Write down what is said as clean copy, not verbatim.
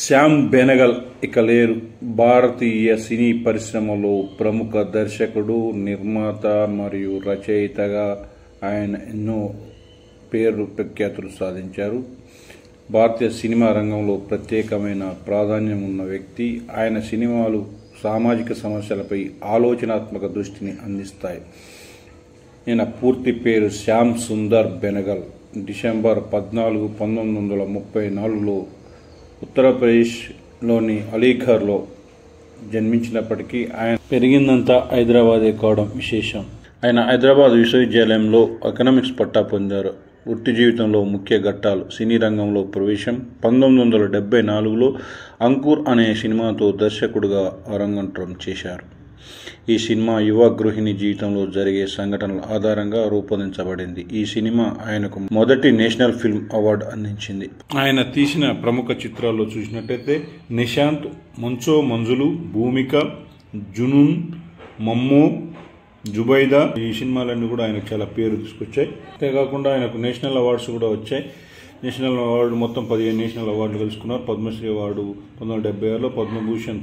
శ్యామ్ బెనగల్ ఇక లేరు. భారతీయ సినీ పరిశ్రమలో ప్రముఖ దర్శకుడు, నిర్మాత మరియు రచయితగా ఆయన ఎన్నో పేరు ప్రఖ్యాతులు సాధించారు. భారతీయ సినిమా రంగంలో ప్రత్యేకమైన ప్రాధాన్యం ఉన్న వ్యక్తి. ఆయన సినిమాలు సామాజిక సమస్యలపై ఆలోచనాత్మక దృష్టిని అందిస్తాయి. ఈయన పూర్తి పేరు శ్యామ్ సుందర్ బెనగల్. డిసెంబర్ 14, 1934లో ఉత్తరప్రదేశ్లోని అలీఘర్లో జన్మించినప్పటికీ ఆయన పెరిగిందంతా హైదరాబాదే కావడం విశేషం. ఆయన హైదరాబాద్ విశ్వవిద్యాలయంలో ఎకనామిక్స్ పట్టా పొందారు. వృత్తి జీవితంలో ముఖ్య ఘట్టాలు: సినీ రంగంలో ప్రవేశం. 1974లో అంకుర్ అనే సినిమాతో దర్శకుడుగా అరంగేట్రం చేశారు. ఈ సినిమా యువ గృహిణి జీవితంలో జరిగే సంఘటనల ఆధారంగా రూపొందించబడింది. ఈ సినిమా ఆయనకు మొదటి నేషనల్ ఫిల్మ్ అవార్డు అందించింది. ఆయన తీసిన ప్రముఖ చిత్రాల్లో చూసినట్టయితే నిశాంత్, మంచో మంజులు, భూమిక, జునూన్, మమ్మో, జుబైదా, ఈ సినిమాలన్నీ కూడా ఆయనకు చాలా పేరు తీసుకొచ్చాయి. అంతేకాకుండా ఆయనకు నేషనల్ అవార్డ్స్ కూడా వచ్చాయి. నేషనల్ అవార్డు మొత్తం 15 నేషనల్ అవార్డులు గెలుచుకున్నారు. పద్మశ్రీ అవార్డు 1976లో, పద్మభూషణ్